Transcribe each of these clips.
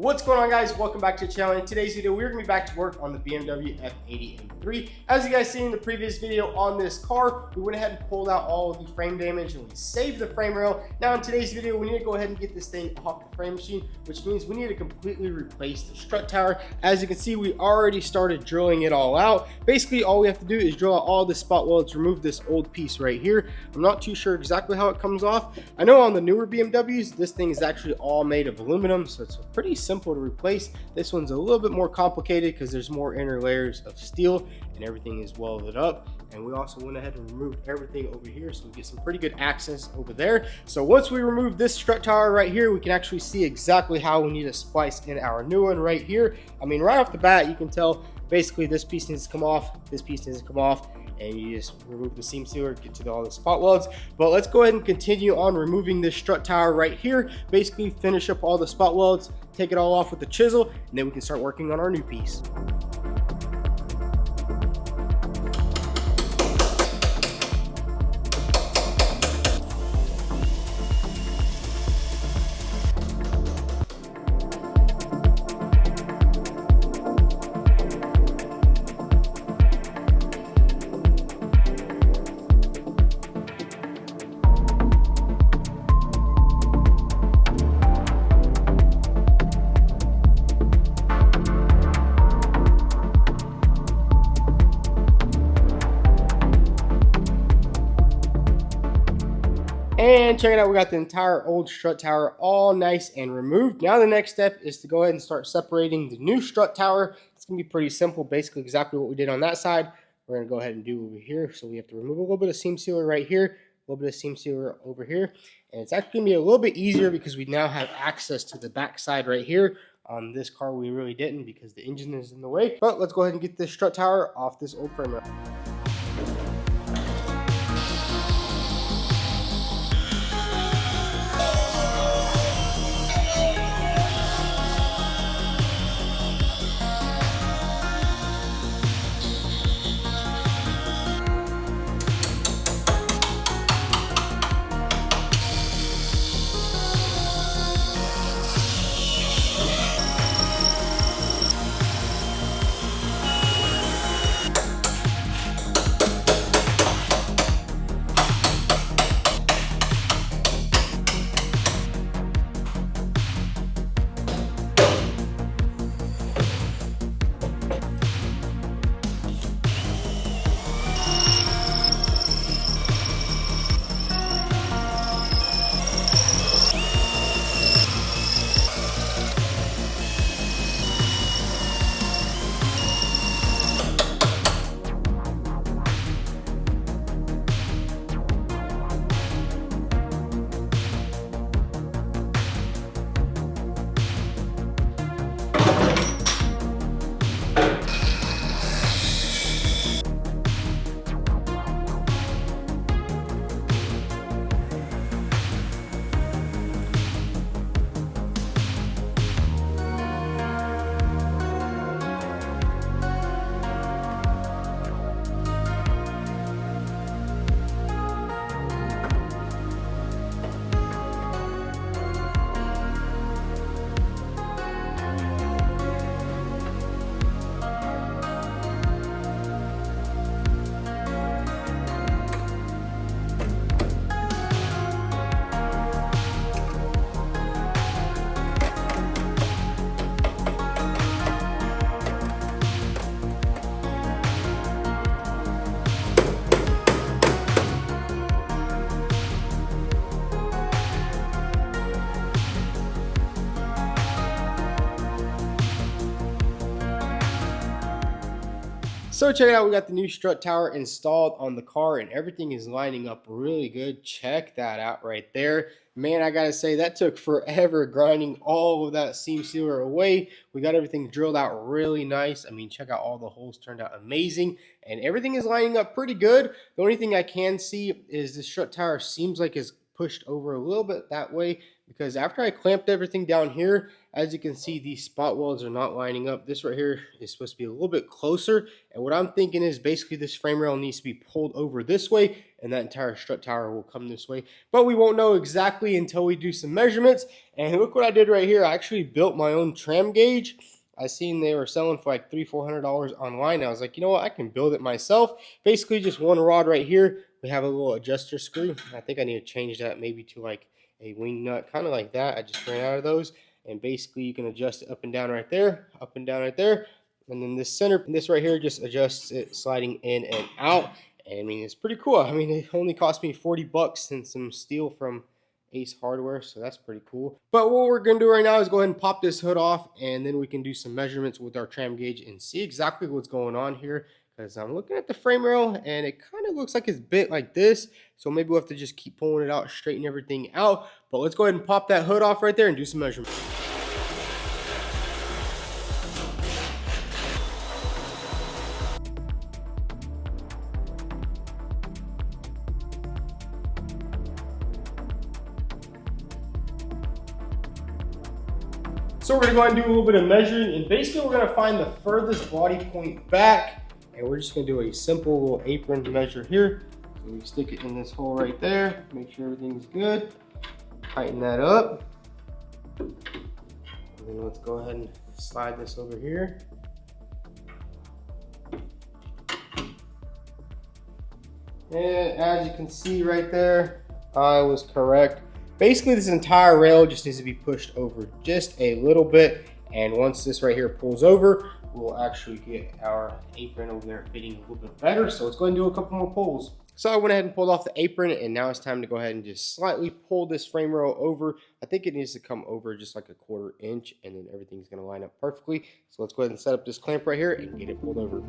What's going on, guys? Welcome back to the channel. In today's video, we're gonna be back to work on the BMW F80 M3. As you guys seen in the previous video on this car, we went ahead and pulled out all of the frame damage and we saved the frame rail. Now in today's video, we need to go ahead and get this thing off the frame machine, which means we need to completely replace the strut tower. As you can see, we already started drilling it all out. Basically, all we have to do is drill out all the spot welds, remove this old piece right here. I'm not too sure exactly how it comes off. I know on the newer BMWs, this thing is actually all made of aluminum, so it's pretty simple to replace. This one's a little bit more complicated because there's more inner layers of steel and everything is welded up. And we also went ahead and removed everything over here, so we get some pretty good access over there. So once we remove this strut tower right here, we can actually see exactly how we need to splice in our new one right here. I mean, right off the bat, you can tell basically this piece needs to come off, this piece needs to come off, and you just remove the seam sealer, get to all the spot welds. But let's go ahead and continue on removing this strut tower right here. Basically finish up all the spot welds, take it all off with the chisel, and then we can start working on our new piece. And check it out, we got the entire old strut tower all nice and removed. Now the next step is to go ahead and start separating the new strut tower. It's gonna be pretty simple, basically exactly what we did on that side. We're gonna go ahead and do over here. So we have to remove a little bit of seam sealer right here, a little bit of seam sealer over here. And it's actually gonna be a little bit easier because we now have access to the back side right here. On this car, we really didn't because the engine is in the way. But let's go ahead and get this strut tower off this old frame rail. So check it out, we got the new strut tower installed on the car and everything is lining up really good. Check that out right there. Man, I gotta say that took forever grinding all of that seam sealer away. We got everything drilled out really nice. I mean, check out all the holes turned out amazing and everything is lining up pretty good. The only thing I can see is the strut tower seems like it's pushed over a little bit that way because after I clamped everything down here, as you can see, these spot welds are not lining up. This right here is supposed to be a little bit closer. And what I'm thinking is basically this frame rail needs to be pulled over this way, and that entire strut tower will come this way. But we won't know exactly until we do some measurements. And look what I did right here. I actually built my own tram gauge. I seen they were selling for like $300-400 online. I was like, you know what? I can build it myself. Basically just one rod right here. We have a little adjuster screw. I think I need to change that maybe to like a wing nut, kind of like that. I just ran out of those. And basically you can adjust it up and down right there, up and down right there. And then this center, this right here just adjusts it sliding in and out. And I mean, it's pretty cool. I mean, it only cost me $40 and some steel from Ace Hardware, so that's pretty cool. But what we're gonna do right now is go ahead and pop this hood off, and then we can do some measurements with our tram gauge and see exactly what's going on here, because I'm looking at the frame rail and it kind of looks like it's bent like this, so maybe we'll have to just keep pulling it out, straighten everything out. But let's go ahead and pop that hood off right there and do some measurements. So we're gonna go ahead and do a little bit of measuring, and basically we're gonna find the furthest body point back, and we're just gonna do a simple little apron measure here. So we stick it in this hole right there, make sure everything's good, tighten that up, and then let's go ahead and slide this over here. And as you can see right there, I was correct. Basically, this entire rail just needs to be pushed over just a little bit. And once this right here pulls over, we'll actually get our apron over there fitting a little bit better. So let's go ahead and do a couple more pulls. So I went ahead and pulled off the apron, and now it's time to go ahead and just slightly pull this frame rail over. I think it needs to come over just like a 1/4 inch, and then everything's gonna line up perfectly. So let's go ahead and set up this clamp right here and get it pulled over.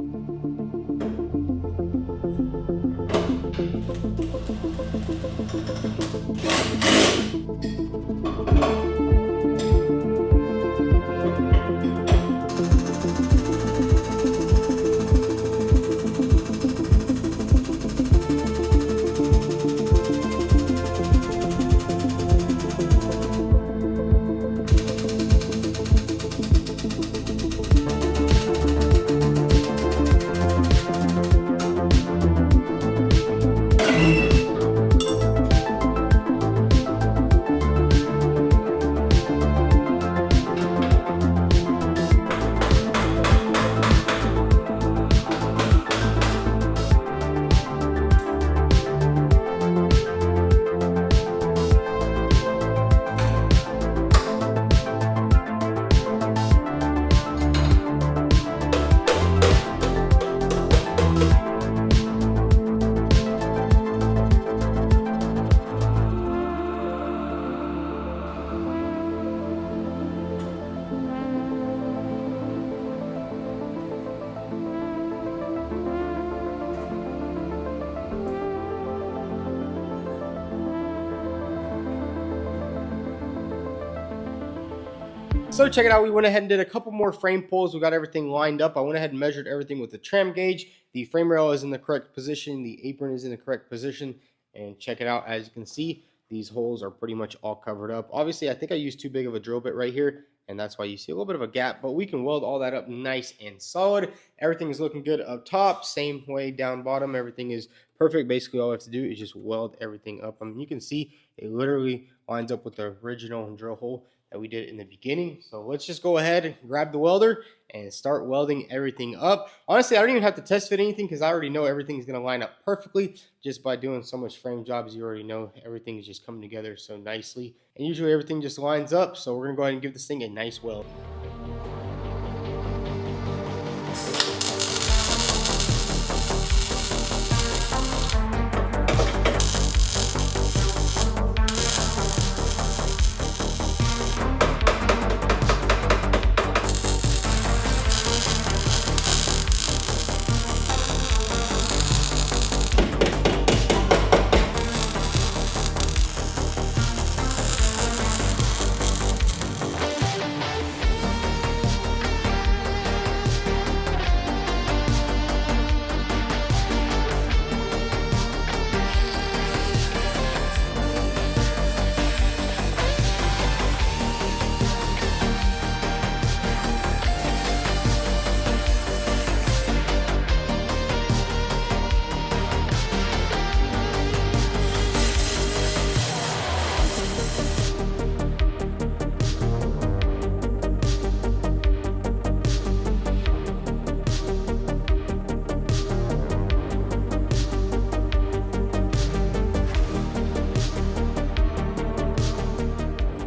So check it out, we went ahead and did a couple more frame pulls. We got everything lined up. I went ahead and measured everything with the tram gauge. The frame rail is in the correct position. The apron is in the correct position. And check it out, as you can see, these holes are pretty much all covered up. Obviously, I think I used too big of a drill bit right here, and that's why you see a little bit of a gap, but we can weld all that up nice and solid. Everything is looking good up top, same way down bottom. Everything is perfect. Basically, all we have to do is just weld everything up. I mean, you can see it literally lines up with the original drill hole that we did in the beginning. So let's just go ahead and grab the welder and start welding everything up. Honestly, I don't even have to test fit anything because I already know everything's going to line up perfectly. Just by doing so much frame jobs, you already know everything is just coming together so nicely. And usually everything just lines up. So we're going to go ahead and give this thing a nice weld.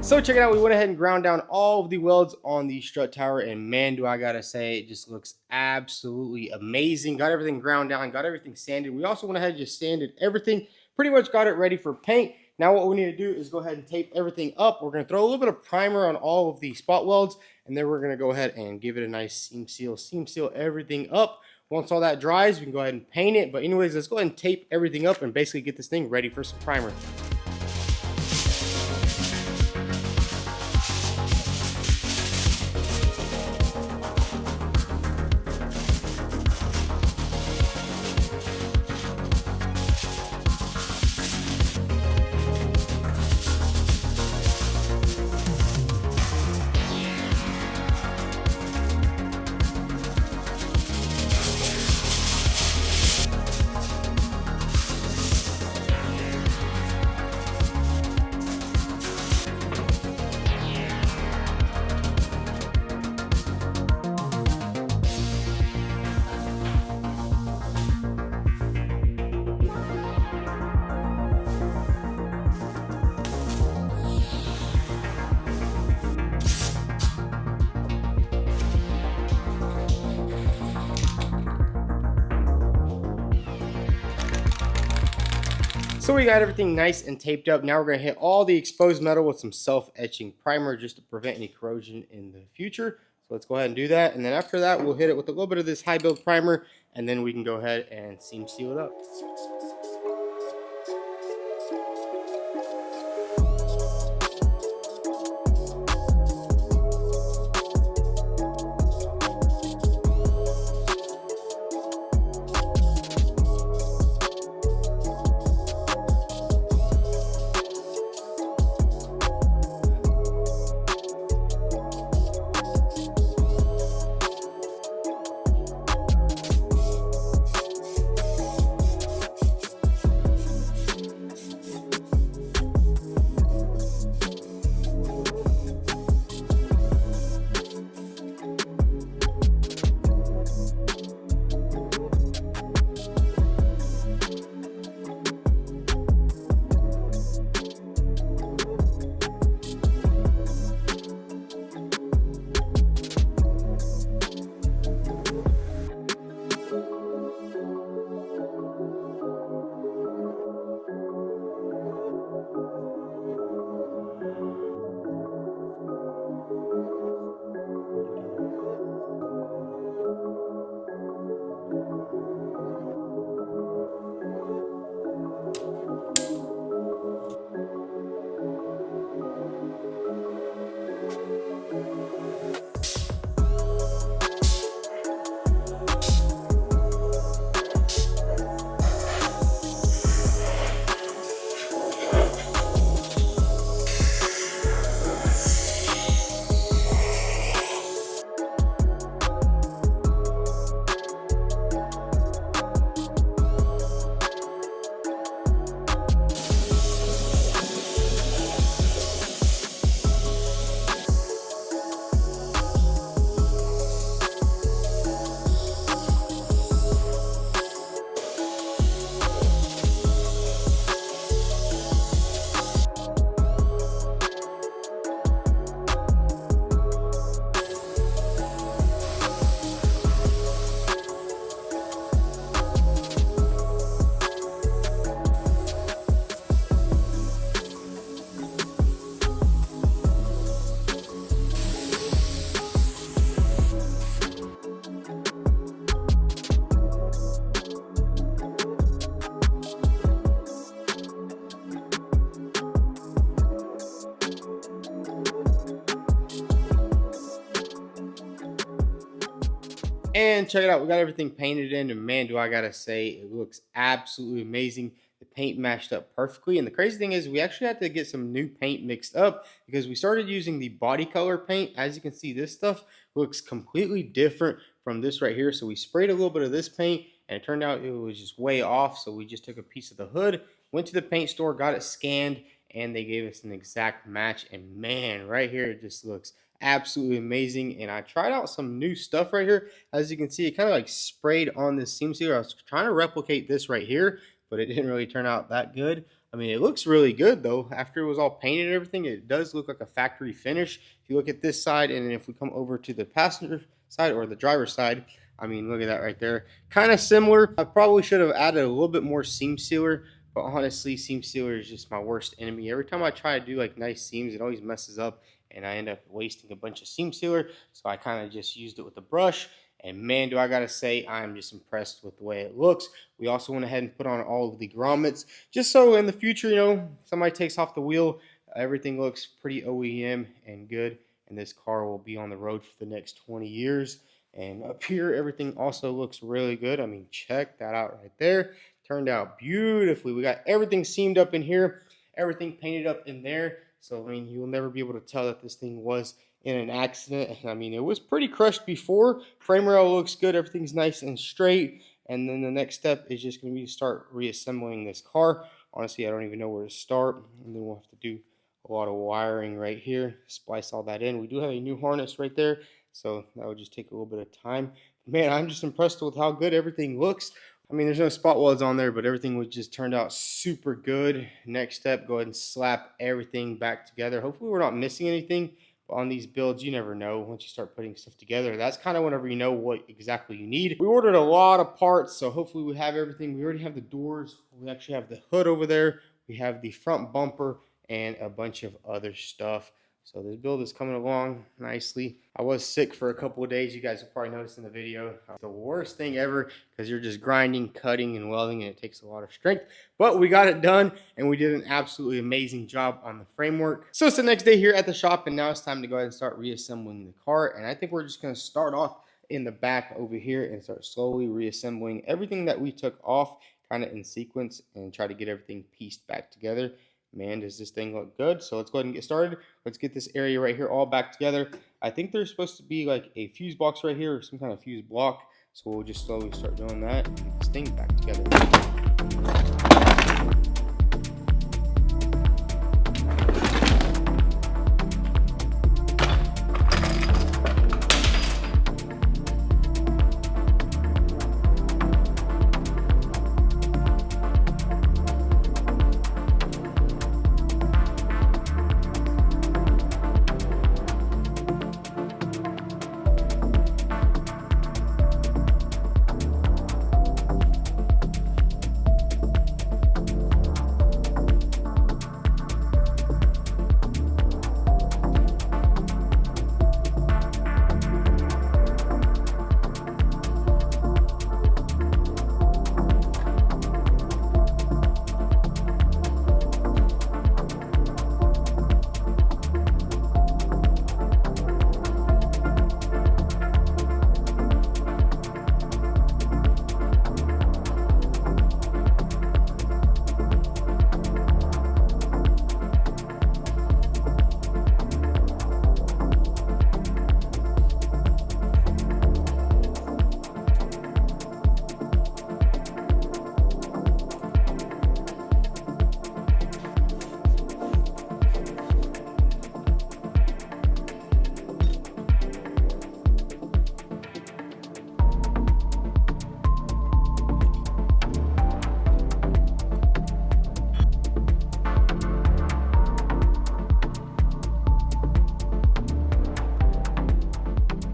So check it out, we went ahead and ground down all of the welds on the strut tower, and man, do I gotta say, it just looks absolutely amazing. Got everything ground down, got everything sanded. We also went ahead and just sanded everything, pretty much got it ready for paint. Now what we need to do is go ahead and tape everything up. We're gonna throw a little bit of primer on all of the spot welds, and then we're gonna go ahead and give it a nice seam seal everything up. Once all that dries, we can go ahead and paint it. But anyways, let's go ahead and tape everything up and basically get this thing ready for some primer. So we got everything nice and taped up. Now we're going to hit all the exposed metal with some self-etching primer just to prevent any corrosion in the future. So let's go ahead and do that. And then after that, we'll hit it with a little bit of this high build primer, and then we can go ahead and seam seal it up. And check it out, we got everything painted in, and man, do I gotta say, it looks absolutely amazing. The paint matched up perfectly, and the crazy thing is we actually had to get some new paint mixed up because we started using the body color paint. As you can see, this stuff looks completely different from this right here. So we sprayed a little bit of this paint, and it turned out it was just way off. So we just took a piece of the hood, went to the paint store, got it scanned, and they gave us an exact match. And man, right here, it just looks absolutely amazing. And I tried out some new stuff right here. As you can see, it kind of like sprayed on this seam sealer. I was trying to replicate this right here, but it didn't really turn out that good. I mean, it looks really good though. After it was all painted and everything, it does look like a factory finish. If you look at this side, and if we come over to the passenger side or the driver's side, I mean, look at that right there. Kind of similar. I probably should have added a little bit more seam sealer, but honestly, seam sealer is just my worst enemy. Every time I try to do like nice seams, it always messes up, and I end up wasting a bunch of seam sealer. So I kind of just used it with a brush. And man, do I gotta say, I'm just impressed with the way it looks. We also went ahead and put on all of the grommets, just so in the future, you know, somebody takes off the wheel, everything looks pretty OEM and good, and this car will be on the road for the next 20 years. And up here, everything also looks really good. I mean, check that out right there. Turned out beautifully. We got everything seamed up in here, everything painted up in there. So, I mean, you'll never be able to tell that this thing was in an accident. I mean, it was pretty crushed before. Frame rail looks good. Everything's nice and straight. And then the next step is just going to be to start reassembling this car. Honestly, I don't even know where to start. And then we'll have to do a lot of wiring right here, splice all that in. We do have a new harness right there, so that would just take a little bit of time. Man, I'm just impressed with how good everything looks. I mean, there's no spot welds on there, but everything was just turned out super good. Next step, go ahead and slap everything back together. Hopefully we're not missing anything. But on these builds, you never know once you start putting stuff together. That's kind of whenever you know what exactly you need. We ordered a lot of parts, so hopefully we have everything. We already have the doors. We actually have the hood over there. We have the front bumper and a bunch of other stuff. So this build is coming along nicely. I was sick for a couple of days. You guys will probably notice in the video. It's the worst thing ever because you're just grinding, cutting, and welding, and it takes a lot of strength. But we got it done, and we did an absolutely amazing job on the framework. So it's the next day here at the shop, and now it's time to go ahead and start reassembling the car. And I think we're just going to start off in the back over here and start slowly reassembling everything that we took off kind of in sequence and try to get everything pieced back together. Man, does this thing look good? So let's go ahead and get started. Let's get this area right here all back together. I think there's supposed to be like a fuse box right here or some kind of fuse block. So we'll just slowly start doing that and get this thing back together.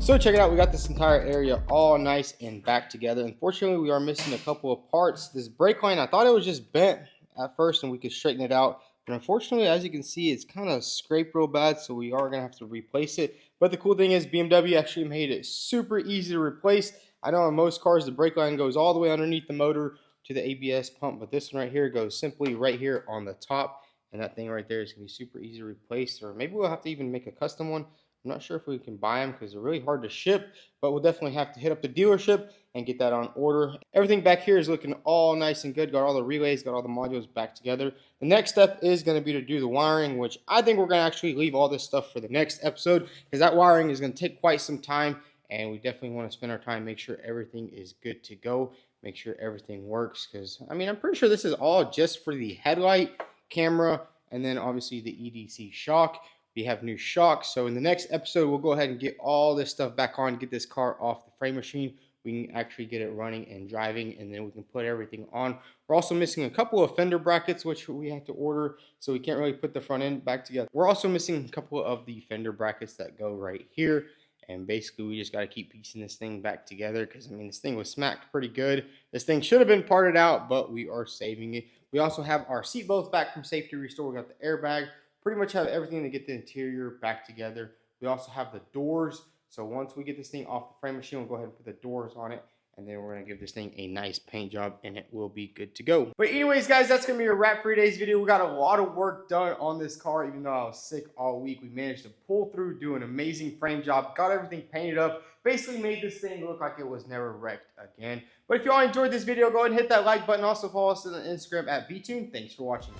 So check it out, we got this entire area all nice and back together. Unfortunately, we are missing a couple of parts. This brake line, I thought it was just bent at first and we could straighten it out. But unfortunately, as you can see, it's kind of scraped real bad, so we are gonna have to replace it. But the cool thing is BMW actually made it super easy to replace. I know on most cars, the brake line goes all the way underneath the motor to the ABS pump, but this one right here goes simply right here on the top. And that thing right there is gonna be super easy to replace, or maybe we'll have to even make a custom one. I'm not sure if we can buy them because they're really hard to ship, but we'll definitely have to hit up the dealership and get that on order. Everything back here is looking all nice and good. Got all the relays, got all the modules back together. The next step is going to be to do the wiring, which I think we're going to actually leave all this stuff for the next episode because that wiring is going to take quite some time, and we definitely want to spend our time, make sure everything is good to go, make sure everything works, because, I mean, I'm pretty sure this is all just for the headlight, camera, and then obviously the EDC shock. We have new shocks, so in the next episode we'll go ahead and get all this stuff back on, get this car off the frame machine. we can actually get it running and driving, and then we can put everything on. We're also missing a couple of fender brackets, which we have to order, so we can't really put the front end back together. We're also missing a couple of the fender brackets that go right here, and basically we just got to keep piecing this thing back together, because I mean, this thing was smacked pretty good. This thing should have been parted out, but we are saving it. We also have our seat belts back from Safety Restore. We got the airbag, pretty much have everything to get the interior back together. We also have the doors. So once we get this thing off the frame machine, we'll go ahead and put the doors on it, and then we're gonna give this thing a nice paint job, and it will be good to go. But anyways, guys, that's gonna be a wrap for today's video. We got a lot of work done on this car. Even though I was sick all week, we managed to pull through, do an amazing frame job, got everything painted up, basically made this thing look like it was never wrecked again. But if you all enjoyed this video, go ahead and hit that like button. Also follow us on Instagram at vTuned. Thanks for watching.